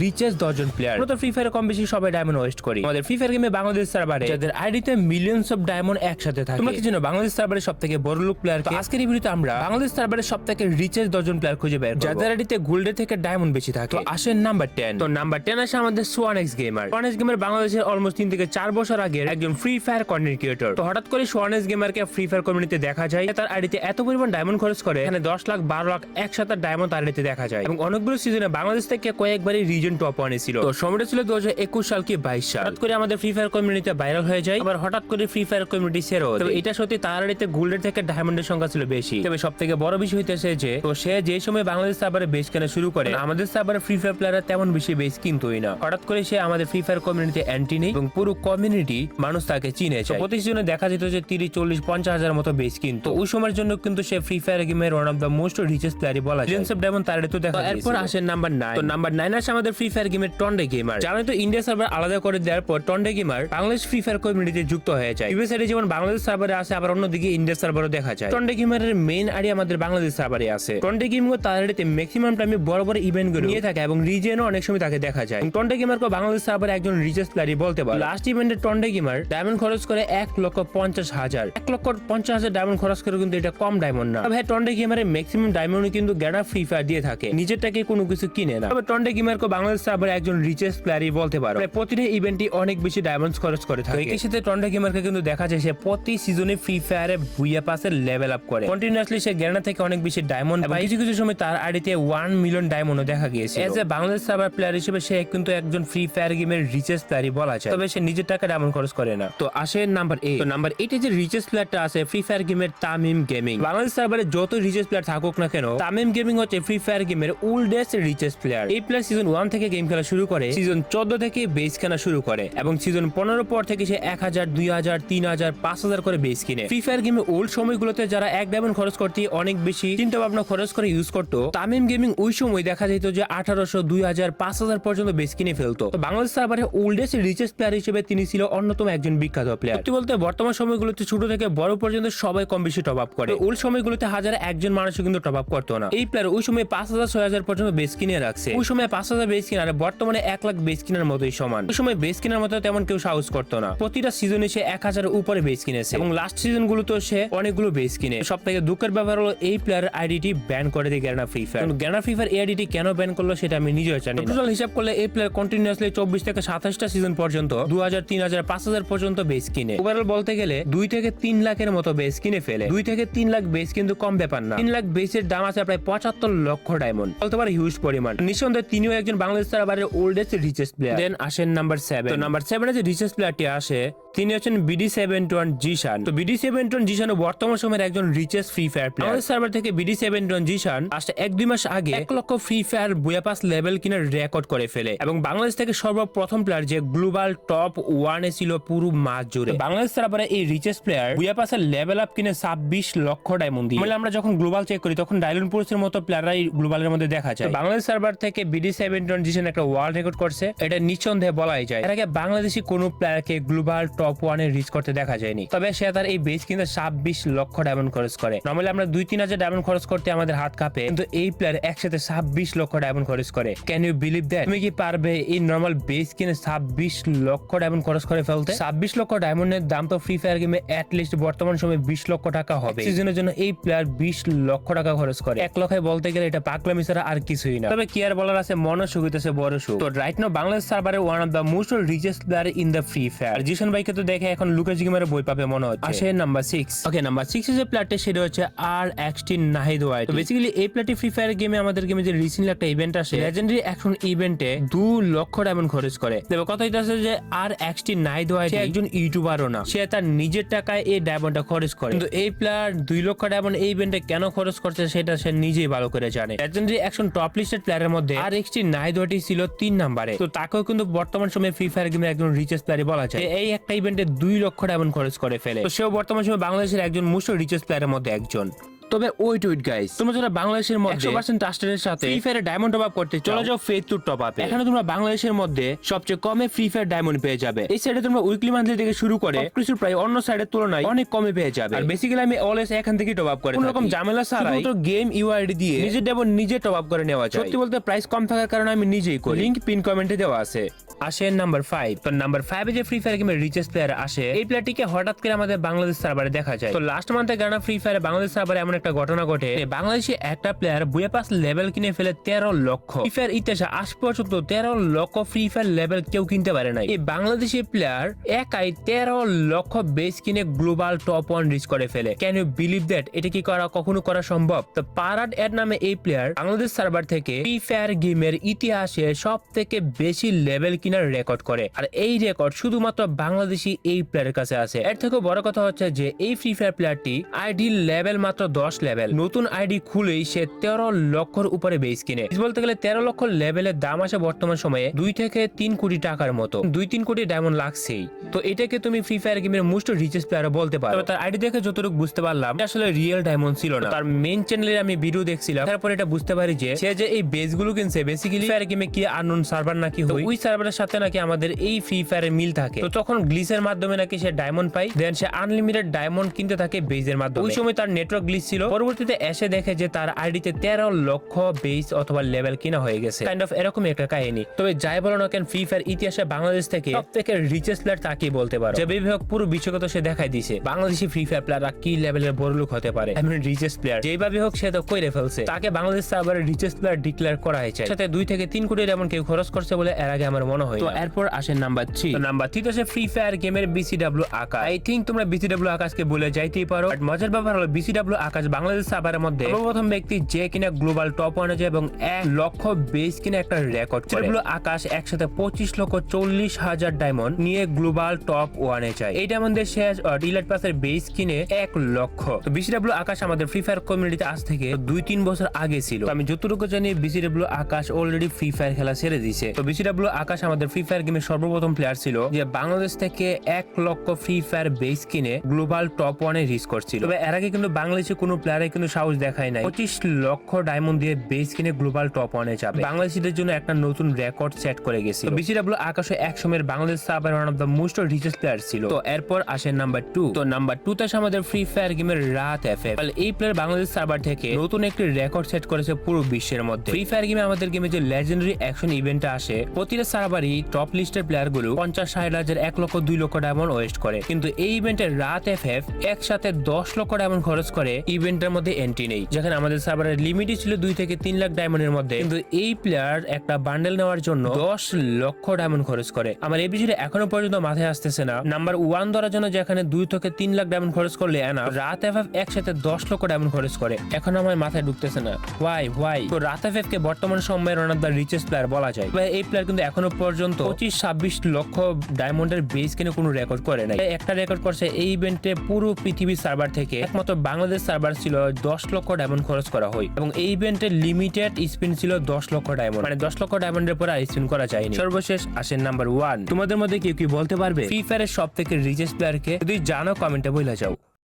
Richest 10 জন player. তো free ফায়ারে কম বেশি সবাই ডায়মন্ড ওয়েস্ট করি। আমাদের ফ্রি ফায়ার গেমে বাংলাদেশ সার্ভারে যাদের আইডিতে মিলিয়নস অফ ডায়মন্ড একসাথে থাকে। তোমরা কি জানো বাংলাদেশ সার্ভারের সবথেকে বড় লোক প্লেয়ার? আজকের এই ভিডিওতে আমরা বাংলাদেশ সার্ভারের সবথেকে রিচেস্ট 10 জন প্লেয়ার খুঁজে বের করব যাদের আইডিতে গোল্ডের থেকে ডায়মন্ড বেশি থাকে। তো আসেন নাম্বার 10। তো নাম্বার 10 আসে আমাদের সোয়ানেক্স গেমার। সোয়ানেক্স গেমার বাংলাদেশের অলমোস্ট 3 থেকে 4 বছর আগে একজন ফ্রি ফায়ার কন্টেন্ট ক্রিয়েটর। তো হঠাৎ করে সোয়ানেক্স গেমারকে ফ্রি ফায়ার কমিউনিটিতে দেখা যায়। তার আইডিতে এত পরিমাণ ডায়মন্ড খরচ করে এখানে 10 লাখ 12 লাখ একসাথে ডায়মন্ড তার আইডিতে দেখা যায় এবং অনেকগুলো সিজনে বাংলাদেশ থেকে কয়েকবারই রিজন টপ 1 ছিল। তো সময়টা ছিল 2021 সাল কি 22 সাল। হঠাৎ করে আমাদের ফ্রি ফায়ার কমিউনিটিতে ভাইরাল হয়ে যায়, আবার হঠাৎ করে ফ্রি ফায়ার কমিউনিটি ছেড়ে দেয়। তবে এটা সত্যি তার আইডিতে গোল্ডের থেকে ডায়মন্ডের সংখ্যা ছিল বেশি। তবে সবথেকে বড় বিষয় হইতেছে যে তো সে যে সময় বাংলাদেশ সার্ভারে বেস কেনা শুরু করে আমাদের সার্ভারে ফ্রি ফায়ার প্লেয়াররা তেমন বেশি বেস কিনতোই না। হঠাৎ করে সে আমাদের ফ্রি ফায়ার কমিউনিটিতে এন্ট্রি নেই এবং পুরো কমিউনিটি মানুষ তাকে চিনে যায়। প্রতি সিজনে দেখা যেত যে 30 40 50 হাজার মতো বেস কিনতো। ওই সময়ের জন্য কিন্তু সে ফ্রি ফায়ার গেমের one of the most richest প্লেয়ারই বলা যায়। মিলিয়নস অফ ডায়মন্ড তার আইডিতে দেখা যায়। এরপর আসে নাম্বার 9। তো নাম্বার 9 আসে আমাদের ফ্রি ফায়ার গেমের টন্ডে গেমার। জানেন তো ইন্ডিয়া সার্ভার আলাদা করে দেওয়ার পর টন্ডে গেমার বাংলাদেশ ফ্রি ফায়ার কমিউনিটিতে যুক্ত হয়ে যায়। ইউএস আইডি যেমন বাংলাদেশ সার্ভারে আছে, আবার অন্যদিকে ইন্ডিয়া সার্ভারও দেখা যায়। টন্ডে গেমারের মেইন আইডি আমাদের বাংলাদেশ সার্ভারে আছে। টন্ডে গেমিং তার আইডিতে ম্যাক্সিমাম টাইমে বড় বড় ইভেন্ট গুলো নিয়ে থাকে এবং রিজিয়নও অনেক সময় তাকে দেখা যায়। টন্ডে গেমারকে বাংলাদেশ সার্ভারে একজন রিচেস্ট প্লেয়ারই বলতে পারে। লাস্ট ইভেন্টে টন্ডে গেমার ডায়মন্ড খরচ করে 1,50,000 1,50,000 ডায়মন্ড খরচ করে, কিন্তু এটা কম ডায়মন্ড না। তবে টন্ডে গেমারের ম্যাক্সিমাম ডায়মন্ড কিন্তু গ্যানা ফ্রি ফায়ার দিয়ে থাকে, নিজেরটাকে কোনো কিছু কিনে না। তবে টন্ডে গেমারকে বাংলাদেশ সার্ভারে একজন রিচেস্ট প্লেয়ারই বলতে পারে। প্রতিটা ইভেন্টই অনেক বেশি ডায়মন্ড খরচ করে থাকে। এই সাথে টন্ডে গেমারকে কিন্তু দেখা যায় সে প্রতি সিজনে ফ্রি ফায়ারে বুইয়া পাসে লেভেল আপ করে কন্টিনিউয়াসলি। সে গ্যানা থেকে অনেক বেশি ডায়মন্ড পায়। কিছু কিছু সময় তার আইডিতে 1 মিলিয়ন ডায়মন্ডও দেখা গিয়েছে। As a Bangladesh server player হিসেবে সে কিন্তু একজন ফ্রি ফায়ার গেমের রিচেস্ট প্লেয়ারই বলা যায়। তবে সে নিজের টাকা ডায়মন্ড খরচ করে না। তো আসে নাম্বার 8। তো নাম্বার 8 এ যে রিচেস্ট প্লেয়ারটা আছে ফ্রি ফায়ার গেমের তামিম গেমিং। বাংলাদেশ সার্ভারে যত রিচেস্ট প্লেয়ার থাকুক না কেন, তামিম গেমিং হচ্ছে ফ্রি ফায়ার গেমের ওল্ডেস্ট রিচেস্ট প্লেয়ার। এই প্লেয়ার সিজন 1 থেকে গেম খেলা শুরু করে, সিজন 14 থেকে বেস কেনা শুরু করে এবং সিজন 15 পর থেকে সে 1000 2000 3000 5000 করে বেস কিনে। ফ্রি ফায়ার গেমে ওল্ড সময়গুলোতে যারা এক ডায়মন্ড খরচ করতে অনেক বেশি চিন্তা ভাবনা খরচ করে ইউজ করতো, তামিম গেমিং ওই সময় দেখা যেত যে 1800 2000 5000 পর্যন্ত বেস কিনে ফেলতো। তো বাংলাদেশ সার্ভারে ওল্ডেস্ট রিচেস্ট প্লেয়ার হিসেবে তিনি ছিল অন্যতম একজন বিখ্যাত প্লেয়ার। সত্যি বলতে বর্তমান সময়গুলোতে ছোট থেকে বড় পর্যন্ত সবাই কম বেশি টপ আপ করে। ওল্ড সময়গুলোতে হাজার একজন মানুষ কিন্তু টপ আপ করতো না। এই প্লেয়ার ওই সময় 5000 6000 পর্যন্ত বেস কিনে রাখছে। ওই সময় 5000 বেস কিনা আর বর্তমানে 1 লাখ বেস কিনার মতোই সমান। ওই সময় বেস কিনার মতো তেমন কেউ সাহস করতো না। প্রতিটা সিজনে সে 1000 উপরে বেস কিনেছে এবং লাস্ট সিজন গুলোতে সে অনেকগুলো বেস কিনে। সব থেকে দুঃখের ব্যাপার হলো এই প্লেয়ার আইডিটি ব্যান করে দিয়ে গ্যানা ফ্রি ফায়ার। গ্যানা ফ্রি ফায়ার এই আইডিটি কেন ব্যান করলো সেটা আমি নিজেও জানি না। টোটাল হিসাব করলে এই প্লেয়ার কন্টিনিউয়াসলি 24 থেকে 27টা সিজন পর্যন্ত 2000 3000 5000 পর্যন্ত বেস কিনে। ওভারঅল বলতে গেলে 2 থেকে 3 লাখের মতো বেস কিনে ফেলে। 2 থেকে 3 লাখ বেস কিন্তু কম ব্যাপার না। 3 লাখ বেসের দাম আছে প্রায় 75 লক্ষ ডায়মন্ড, বলতে পারে হিউজ পরিমাণ। নিঃসন্দেহে তিনিও একজন বাংলাদেশ সার্ভারের ওল্ডেস্ট রিচেস্ট প্লেয়ার। দেন আসেন নাম্বার 7। তো নাম্বার 7 এ যে রিচেস্ট প্লেয়ারটি আসে তিনি হচ্ছেন BD71 জিশান। তো BD71 জিশান বর্তমান সময়ের একজন রিচেস্ট ফ্রি ফায়ার প্লেয়ার। আমাদের সার্ভার থেকে BD71 জিশান আসলে 1-2 মাস আগে 1 লক্ষ ফ্রি ফায়ার বুয়া পাস লেভেল কিনার রেকর্ড করে ফেলে এবং বাংলাদেশ থেকে সর্বপ্রথম প্লেয়ার যে গ্লোবাল টপ 1 এ ছিল পুরো মাস জুড়ে। বাংলাদেশ সার্ভারে এই রিচেস্ট প্লেয়ার বুয়া পাসের লেভেল আপ কিনে 26 লক্ষ ডায়মন্ড দিয়ে। মানে আমরা যখন গ্লোবাল চেক করি তখন ডায়লন পুরুষের মতো প্লেয়াররাই গ্লোবালের মধ্যে দেখা যায়। বাংলাদেশ সার্ভার থেকে BD71 জিশান একটা ওয়ার্ল্ড রেকর্ড করছে, এটা নিঃসন্দেহে বলাই যায়। এর আগে বাংলাদেশি কোনো প্লেয়ারকে গ্লোবাল টপ 1 এ রিচ করতে দেখা যায়নি। তবে সে তার এই বেস কিনতে 26 লক্ষ ডায়মন্ড খরচ করে। নরমালি আমরা 2-3 হাজার ডায়মন্ড খরচ করতে আমাদের হাত কাঁপে, কিন্তু এই প্লেয়ার একসাথে 26 লক্ষ ডায়মন্ড খরচ করে। Can you believe that? তুমি কি পারবে এই নরমাল বেস কিনে 26 লক্ষ ডায়মন্ড খরচ করে ফেলতে? 26 লক্ষ ডায়মন্ডের দাম তো ফ্রি ফায়ার গেমে এট লিস্ট বর্তমান সময়ে 20 লক্ষ টাকা হবে। সিজনের জন্য এই প্লেয়ার 20 লক্ষ টাকা খরচ করে। 1 লক্ষে বলতে গেলে এটা পাগলামি ছাড়া আর কিছুই না। তবে কি আর বলার আছে, মনোসুখ হইতেছে বড় সুখ। তো রাইট নাও বাংলাদেশ সার্ভারে one of the most richest player in the Free Fire. Zeeshan ভাইকে তো দেখে এখন লুকাস গেমারে বই পাবে মনে হচ্ছে। আসে নাম্বার 6। ওকে, নাম্বার 6 এর যে প্লেয়ারটা সেটা হচ্ছে R16 নাহিদ ওয়াইট। তো বেসিক্যালি এই প্লেয়ারটি ফ্রি ফায়ার গেমে আমাদের গেমে যে রিসেন্টলি একটা ইভেন্ট আসে লেজেন্ডারি অ্যাকশন ইভেন্টে 2 লক্ষ ডায়মন্ড খরচ করে। তবে কথা হইতাছে যে R16 নাহিদ ওয়াইট সে একজন ইউটিউবারও না, সে তার নিজের টাকায় এই ডায়মন্ডটা খরচ করে। কিন্তু এই প্লেয়ার 2 লক্ষ ডায়মন্ড এই ইভেন্টে কেন খরচ করছে সেটা সে নিজেই ভালো করে জানে। লেজেন্ডারি অ্যাকশন টপ লিস্টেড প্লেয়ারের মধ্যে R16 নাহিদ ওয়াইট ছিল 3 নম্বরে। তো তাকেও কিন্তু বর্তমান সময়ে ফ্রি ফায়ার গেমের একজন রিচেস্ট প্লেয়ারই বলা যায়। এই একটা ইভেন্টে 2 লক্ষ ডায়মন্ড খরচ করে ফেলে। তো সেও বর্তমান সময়ে বাংলাদেশের একজন মোস্ট রিচেস্ট প্লেয়ারের মধ্যে একজন। তবে ওয়েট গাইস, তোমরা যারা বাংলাদেশের মধ্যে 100% ট্রাস্টেডের সাথে ফ্রি ফায়ারে ডায়মন্ড টপ আপ করতে চলে যাও ফেথ টু টপ আপে। এখানে তোমরা বাংলাদেশের মধ্যে সবচেয়ে কমে ফ্রি ফায়ার ডায়মন্ড পেয়ে যাবে। এই সাইডে তোমরা উইকলি মান্থলি থেকে শুরু করে সবকিছু প্রায় অন্য সাইডের তুলনায় অনেক কমে পেয়ে যাবে। আর বেসিক্যালি আমি অলওয়েজ এখান থেকে টপ আপ করে কোনো রকম ঝামেলা ছাড়াই গেম ইউআইডি দিয়ে নিজের ডায়মন্ড নিজে টপ আপ করে নেওয়া যায়। সত্যি বলতে প্রাইস কম থাকার কারণে আমি নিজেই করি, লিংক পিন কমেন্টে দেওয়া আছে। আসেন নাম্বার 5। তো নাম্বার 5 এ যে ফ্রি ফায়ার গেমের রিচেস্ট প্লেয়ার আসে, এই প্লেয়ারটিকে হঠাৎ করে আমাদের বাংলাদেশ সার্ভারে দেখা যায়। তো লাস্ট মান্থে গানা ফ্রি ফায়ারে বাংলাদেশ সার্ভারে এমন একটা ঘটনা ঘটে, বাংলাদেশে একটা প্লেয়ার বুয়া পাস লেভেল কিনে ফেলে 13 লক্ষ। ফ্রি ফায়ার ইতিহাসে আজ পর্যন্ত 13 লক্ষ ফ্রি ফায়ার লেভেল কেউ কিনতে পারে নাই। এই বাংলাদেশি প্লেয়ার একাই 13 লক্ষ বেস কিনে গ্লোবাল টপ 1 রিচ করে ফেলে। Can you believe that? এটা কি কখনো করা সম্ভব? তো পারাড এর নামে এই প্লেয়ার বাংলাদেশ সার্ভার থেকে ফ্রি ফায়ার গেমের ইতিহাসে সব থেকে বেশি লেভেল কিনার রেকর্ড করে। আর এই রেকর্ড শুধুমাত্র বাংলাদেশি এই প্লেয়ারের কাছে আছে। এর থেকে বড় কথা হচ্ছে যে এই ফ্রি ফায়ার প্লেয়ারটি আইডি লেভেল মাত্র 10 লেভেল, নতুন আইডি খুলেই সে 13 লক্ষর উপরে বেস কিনে। বলতে গেলে 13 লক্ষ লেভেলের দাম আসে বর্তমান সময়ে 2 থেকে 3 কোটি টাকার মতো, 2-3 কোটি ডায়মন্ড লাগছেই। তো এটাকে তুমি ফ্রি ফায়ার গেমের মোস্ট রিচেস্ট প্লেয়ার বলতে পারো। তার আইডি দেখে যতটুকু বুঝতে পারলাম আসলে রিয়েল ডায়মন্ড ছিল না। তার মেইন চ্যানেলে আমি ভিডিও দেখছিলাম, তারপর এটা বুঝতে পারি যে সে যে এই বেস গুলো কিনছে বেসিক্যালি ফায়ার গেমে কি আননোন সার্ভার নাকি হয়, ওই সার্ভারের সাথে নাকি আমাদের এই ফ্রি ফায়ারের মিল থাকে। তো তখন গ্লিচের মাধ্যমে নাকি সে ডায়মন্ড পায়, দেন সে আনলিমিটেড ডায়মন্ড কিনতে থাকে বেজের মাধ্যমে। ওই সময় তার নেটওয়ার্ক গ্লিচ ছিল, পরবর্তীতে এসে দেখে যে তার আইডিতে 13 লক্ষ বেস অথবা লেভেল কিনা হয়ে গেছে। কাইন্ড অফ এরকম একটা কাহিনী। তবে যাই বলো না কেন, ফ্রি ফায়ার ইতিহাসে বাংলাদেশ থেকে সবথেকে রিচেস্ট প্লেয়ার তাকেই বলতে পারো। যে বিভাগ পুরো বিশ্বগত সে দেখাই দিয়েছে বাংলাদেশি ফ্রি ফায়ার প্লেয়াররা কি লেভেলের বড়লোক হতে পারে। এমন রিচেস্ট প্লেয়ার যেভাবে হোক সে তো কইরে ফেলছে, তাকে বাংলাদেশ সার্ভারের রিচেস্ট প্লেয়ার ডিক্লেয়ার করা হয়েছে। সাথে 2 থেকে 3 কোটি এমন কেউ খরচ করছে বলে এর আগে আমার মনে হয়। তো এরপর আসে নাম্বার 3। নাম্বার 3 আছে ফ্রি ফায়ার গেমের বিসিডব্লিউ আকাশ। আই থিংক তোমরা বিসিডব্লিউ আকাশকে বলে যাইতেই পারো, বাট মজার ব্যাপার হলো বিসিডব্লিউ আকাশ বাংলাদেশ সার্ভারের মধ্যে প্রথম ব্যক্তি যে কিনা গ্লোবাল টপ 1 আছে এবং 1 লক্ষ বেস কিনা একটা রেকর্ড করে। বিসিডব্লিউ আকাশ একসাথে 25,40,000 ডায়মন্ড নিয়ে গ্লোবাল টপ 1 এ যায়। এইটা আমাদের শেষ ডিলাইট পাসের বেস কিনে 1 লক্ষ। তো বিসিডব্লিউ আকাশ আমাদের ফ্রি ফায়ার কমিউনিটিতে আজ থেকে 2-3 বছর আগে ছিল। আমি যতটুকু জানি বিসিডব্লিউ আকাশ অলরেডি ফ্রি ফায়ার খেলা ছেড়ে দিয়েছে। তো বিসিডব্লিউ আকাশ আমাদের ফ্রি ফায়ার গেমের সর্বপ্রথম প্লেয়ার ছিল যে বাংলাদেশ থেকে 1 লক্ষ ফ্রি ফায়ার বেস কিনে গ্লোবাল টপ 1 এ রিচ করছিল। তবে এর আগে কিন্তু বাংলাদেশে কোনো প্লেয়ারে কিন্তু সাহস দেখায় নাই 25 লক্ষ ডায়মন্ড দিয়ে বেস কিনে গ্লোবাল টপ 1 এ যাবে। বাংলাদেশিদের জন্য একটা নতুন রেকর্ড সেট করে গেছে। তো বিসিডব্লিউ আকাশ এক সময়ের Bangladesh server one of the most richest player ছিল। তো এরপর আসে নাম্বার 2। তো নাম্বার 2 তে আমাদের ফ্রি ফায়ার গেমের রাত এফএফ। এই প্লেয়ার বাংলাদেশ সার্ভার থেকে নতুন একটি রেকর্ড সেট করেছে পুরো বিশ্বের মধ্যে। ফ্রি ফায়ার গেমে আমাদের গেমে যে লেজেন্ডারি অ্যাকশন ইভেন্টে আসে, প্রতিটা সার্ভারই টপ লিস্টের প্লেয়ার গুলো 50-60 হাজার 1 লক্ষ 2 লক্ষ ডায়মন্ড ওয়েস্ট করে। কিন্তু এই ইভেন্টে রাত এফএফ একসাথে 10 লক্ষ ডায়মন্ড খরচ করে ইভেন্টের মধ্যে এন্ট্রি নেই, যেখানে আমাদের সার্ভারের লিমিটই ছিল 2 থেকে 3 লাখ ডায়মন্ডের মধ্যে। কিন্তু এই প্লেয়ার একটা বান্ডেল নেওয়ার জন্য 10 লক্ষ ডায়মন্ড খরচ করে। আমার এই বিষয়ে এখনো পর্যন্ত মাথায় আসতেছে না নাম্বার 1 ধরার জন্য যেখানে 2 থেকে 3 লাখ ডায়মন্ড খরচ করলে না, রাত এফএফ একসাথে 10 লক্ষ ডায়মন্ড খরচ করে। এখন আমার মাথায় ঢুকতেছে না ওয়াই। তো রাত এফএফ কে বর্তমান সময়ের one of the richest player বলা যায়। এই প্লেয়ার কিন্তু এখনো পর্যন্ত 25-26 লক্ষ ডায়মন্ডের বেস কিনে কোনো রেকর্ড করে নাই। একটা রেকর্ড করছে এই ইভেন্টে পুরো পৃথিবীর সার্ভার থেকে একমাত্র বাংলাদেশ সার্ভার ছিল 10 লক্ষ ডায়মন্ড খরচ করা হয় এবং এই ইভেন্টে লিমিটেড স্পিন ছিল 10 লক্ষ ডায়মন্ড, মানে 10 লক্ষ ডায়মন্ডের পরে আর স্পিন করা যায়নি। সর্বশেষ আসেন নাম্বার 1। তোমাদের মধ্যে কেউ কি বলতে পারবে ফ্রি ফায়ারের সবথেকে রিচেস্ট প্লেয়ার কে? যদি জানো কমেন্টে বলে যাও।